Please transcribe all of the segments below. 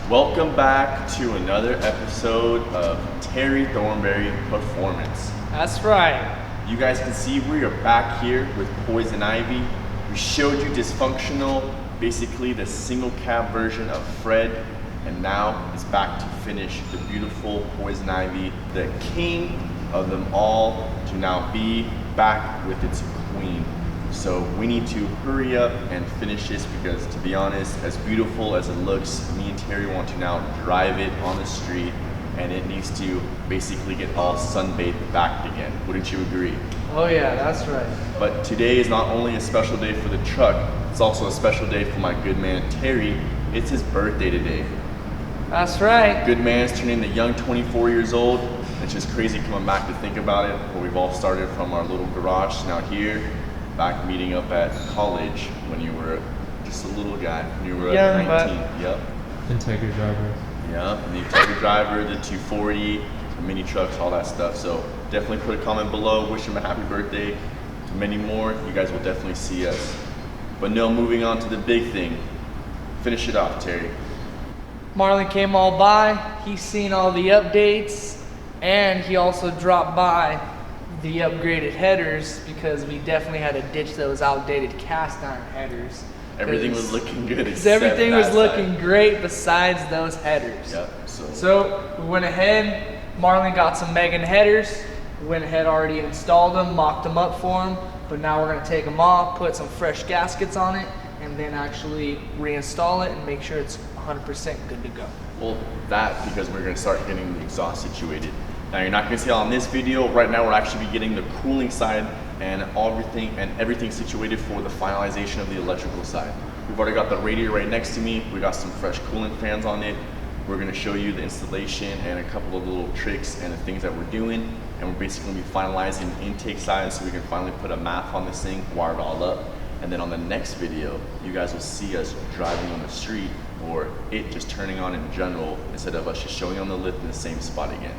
Welcome back to another episode of Terry Thornberry Performance. That's right. You guys can see we are back here with Poison Ivy. We showed you Dysfunctional, basically the single cab version of Fred, and now it's back to finish the beautiful Poison Ivy, the king of them all, to now be back with its queen. So we need to hurry up and finish this because, to be honest, as beautiful as it looks, me and Terry want to now drive it on the street, and it needs to basically get all sunbathed back again. Wouldn't you agree? Oh yeah, that's right. But today is not only a special day for the truck, it's also a special day for my good man Terry. It's his birthday today. That's right. Good man's turning the young 24 years old. It's just crazy coming back to think about it, where we've all started from our little garage to now here, back meeting up at college when you were just a little guy, when you were 19. Yep. Integrity driver. Yeah, and the integrity driver, the 240, the mini trucks, all that stuff. So definitely put a comment below, wish him a happy birthday. Many more, you guys will definitely see us. But no, moving on to the big thing. Finish it off, Terry. Marlon came all by, he's seen all the updates, and he also dropped by the upgraded headers because we definitely had to ditch those outdated cast iron headers. Everything was looking good. Because everything was looking great besides those headers. Yep. So we went ahead, Marlon got some Megan headers, we went ahead already installed them, mocked them up for him, but now we're going to take them off, put some fresh gaskets on it, and then actually reinstall it and make sure it's 100% good to go. Well, that because we're going to start getting the exhaust situated. Now you're not going to see it on this video. Right now we're actually getting the cooling side and everything situated for the finalization of the electrical side. We've already got the radiator right next to me. We got some fresh cooling fans on it. We're going to show you the installation and a couple of little tricks and the things that we're doing. And we're basically going to be finalizing the intake side so we can finally put a map on this thing, wire it all up. And then on the next video, you guys will see us driving on the street, or it just turning on in general, instead of us just showing on the lift in the same spot again.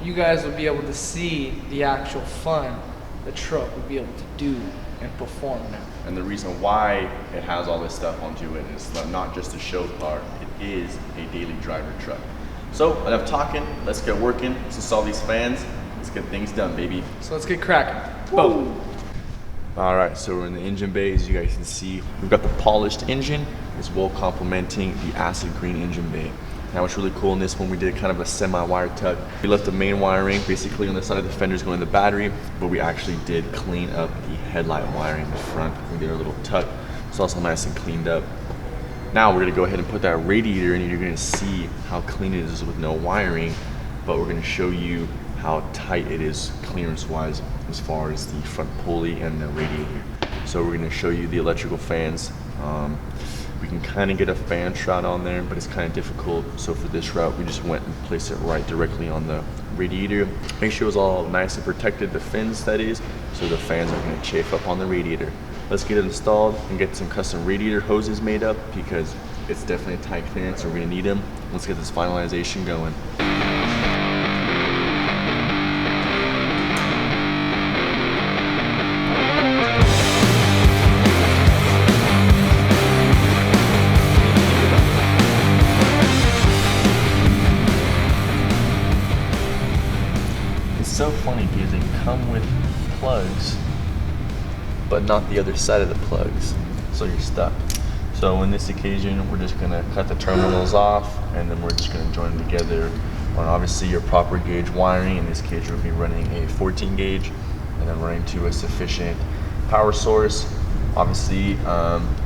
You guys will be able to see the actual fun the truck will be able to do and perform now. And the reason why it has all this stuff onto it is not just a show car, it is a daily driver truck. So enough talking, let's get working, let's install these fans, let's get things done, baby. So let's get cracking. Boom. All right, so we're in the engine bay. As you guys can see, we've got the polished engine as well complementing the acid green engine bay. Now what's really cool in this one, we did kind of a semi-wire tuck. We left the main wiring basically on the side of the fenders going to the battery, but we actually did clean up the headlight wiring in the front. We did a little tuck, so it's all nice and cleaned up. Now we're gonna go ahead and put that radiator in, and you're gonna see how clean it is with no wiring, but we're gonna show you how tight it is clearance-wise as far as the front pulley and the radiator. So we're gonna show you the electrical fans. We can kind of get a fan shroud on there, but it's kind of difficult. So for this route, we just went and placed it right directly on the radiator. Make sure it was all nice and protected, the fins that is, so the fans aren't gonna chafe up on the radiator. Let's get it installed and get some custom radiator hoses made up because it's definitely a tight clearance, so we're gonna need them. Let's get this finalization going. So funny because they come with plugs but not the other side of the plugs, so you're stuck. So in this occasion we're just going to cut the terminals off, and then we're just going to join them together on obviously your proper gauge wiring. In this case we'll be running a 14 gauge and then running to a sufficient power source. Obviously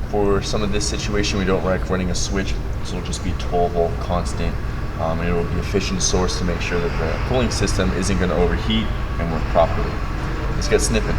for some of this situation we don't like running a switch, so it'll just be 12 volt constant. And it will be an efficient source to make sure that the cooling system isn't going to overheat and work properly. Let's get snipping.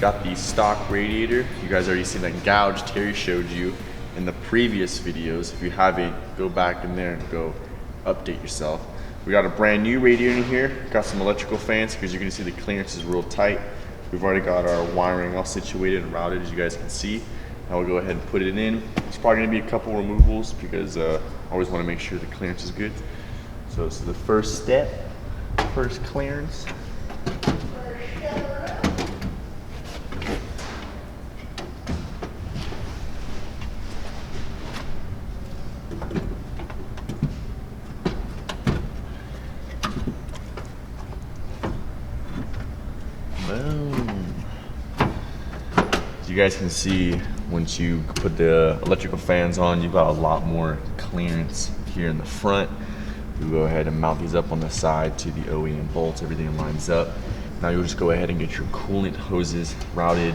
got the stock radiator. You guys already seen that gouge Terry showed you in the previous videos. If you haven't, go back in there and go update yourself. We got a brand new radiator in here. Got some electrical fans because you're gonna see the clearance is real tight. We've already got our wiring all situated and routed, as you guys can see. Now we'll go ahead and put it in. It's probably gonna be a couple removals because I always wanna make sure the clearance is good. So this is the first step, first clearance. Boom. As you guys can see, once you put the electrical fans on, you've got a lot more clearance here in the front. You go ahead and mount these up on the side to the OEM bolts, everything lines up. Now you'll just go ahead and get your coolant hoses routed.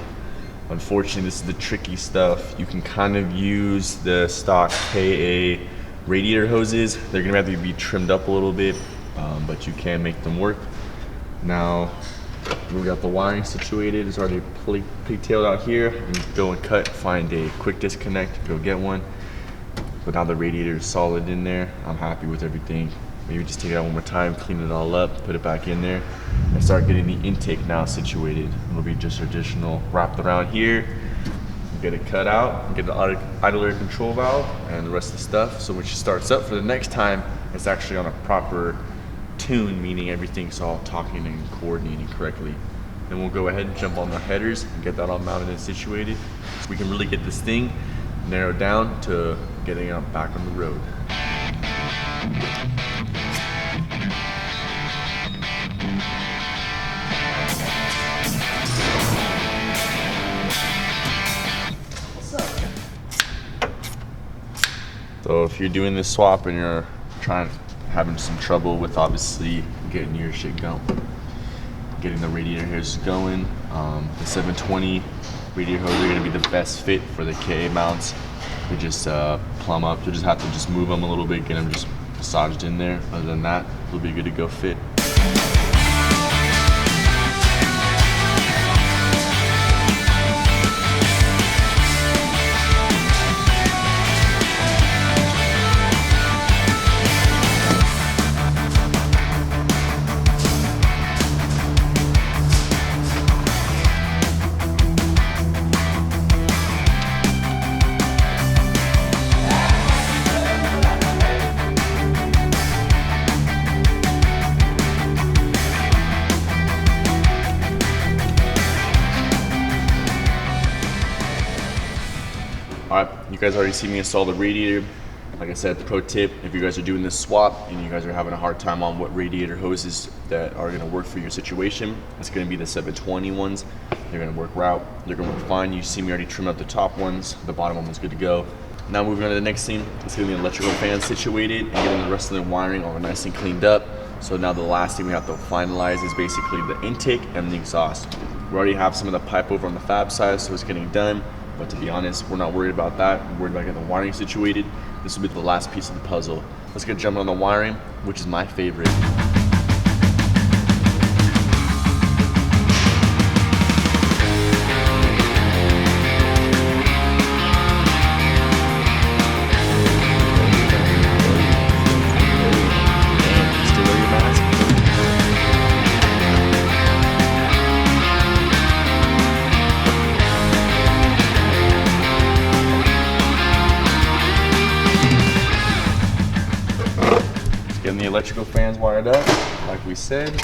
Unfortunately, this is the tricky stuff. You can kind of use the stock KA radiator hoses. They're gonna have to be trimmed up a little bit, but you can make them work. Now, we got the wiring situated. It's already pigtailed out here. You can go and cut, find a quick disconnect, go get one. But now the radiator is solid in there. I'm happy with everything. Maybe just take it out one more time, clean it all up, put it back in there, and start getting the intake now situated. It'll be just traditional wrapped around here. Get it cut out, get the idle air control valve, and the rest of the stuff. So when she starts up for the next time, it's actually on a proper tune, meaning everything's all talking and coordinating correctly. Then we'll go ahead and jump on the headers and get that all mounted and situated so we can really get this thing narrowed down to getting it back on the road. So if you're doing this swap and you're having some trouble with obviously getting your shit going, getting the radiator hoses going, the 720 radiator hoses are going to be the best fit for the KA mounts. We just plumb up. You just have to just move them a little bit, get them just massaged in there. Other than that, it'll be good to go fit. Alright, you guys already see me install the radiator. Like I said, pro tip, if you guys are doing this swap and you guys are having a hard time on what radiator hoses that are gonna work for your situation, it's gonna be the 720 ones. They're gonna work route, they're gonna work fine. You see me already trim up the top ones, the bottom one was good to go. Now moving on to the next thing, it's gonna be electrical fans situated and getting the rest of the wiring all nice and cleaned up. So now the last thing we have to finalize is basically the intake and the exhaust. We already have some of the pipe over on the fab side, so it's getting done. But to be honest, we're not worried about that. We're worried about getting the wiring situated. This will be the last piece of the puzzle. Let's get jumping on the wiring, which is my favorite. Getting the electrical fans wired up, like we said.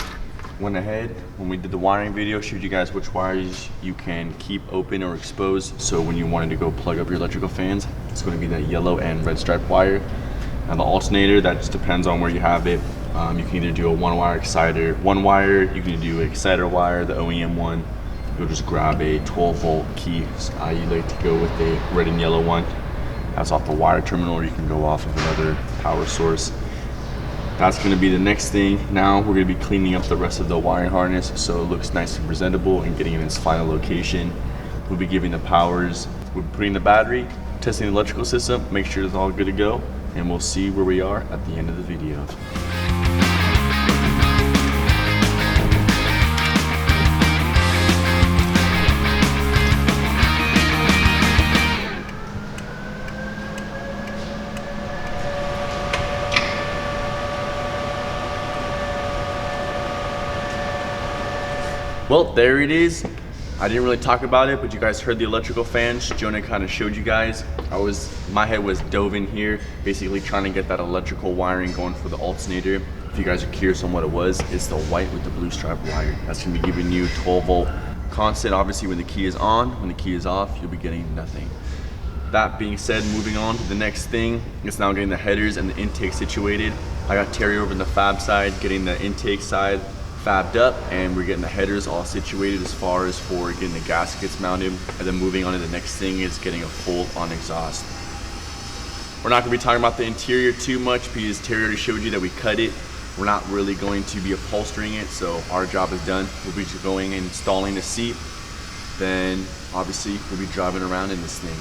Went ahead, when we did the wiring video, showed you guys which wires you can keep open or exposed. So when you wanted to go plug up your electrical fans, it's going to be that yellow and red stripe wire. And the alternator, that just depends on where you have it. You can either do a one wire, you can do an exciter wire, the OEM one. You'll just grab a 12 volt key. I like to go with a red and yellow one. That's off the wire terminal, or you can go off of another power source. That's going to be the next thing. Now we're going to be cleaning up the rest of the wiring harness so it looks nice and presentable and getting in its final location. We'll be giving the powers, we'll be putting the battery, testing the electrical system, make sure it's all good to go, and we'll see where we are at the end of the video. Well, there it is. I didn't really talk about it, but you guys heard the electrical fans. Jonah kind of showed you guys. My head was dove in here, basically trying to get that electrical wiring going for the alternator. If you guys are curious on what it was, it's the white with the blue stripe wire. That's gonna be giving you 12 volt constant. Obviously when the key is on, when the key is off, you'll be getting nothing. That being said, moving on to the next thing, it's now getting the headers and the intake situated. I got Terry over in the fab side, getting the intake side fabbed up, and we're getting the headers all situated as far as for getting the gaskets mounted, and then moving on to the next thing is getting a full on exhaust. We're not gonna be talking about the interior too much because Terry already showed you that we cut it. We're not really going to be upholstering it, so our job is done. We'll be going and installing the seat, then obviously we'll be driving around in this thing.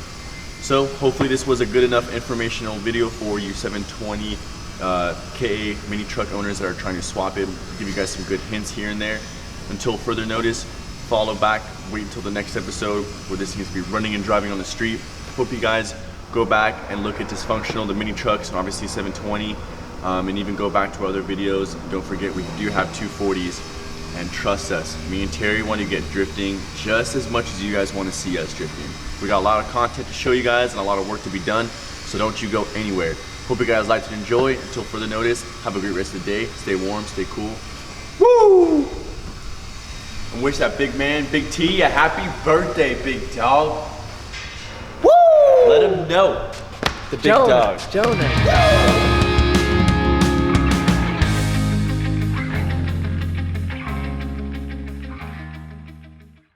So hopefully this was a good enough informational video for you 720 KA mini truck owners that are trying to swap it, give you guys some good hints here and there. Until further notice, follow back, wait until the next episode where this seems to be running and driving on the street. Hope you guys go back and look at Dysfunctional, the mini trucks, and obviously 720, and even go back to our other videos. Don't forget, we do have 240s, and trust us, me and Terry want to get drifting just as much as you guys want to see us drifting. We got a lot of content to show you guys and a lot of work to be done, so don't you go anywhere. Hope you guys liked and enjoyed. Until further notice, have a great rest of the day. Stay warm, stay cool. Woo! And wish that big man, Big T, a happy birthday, big dog. Woo! Let him know. The big dog. Jonah.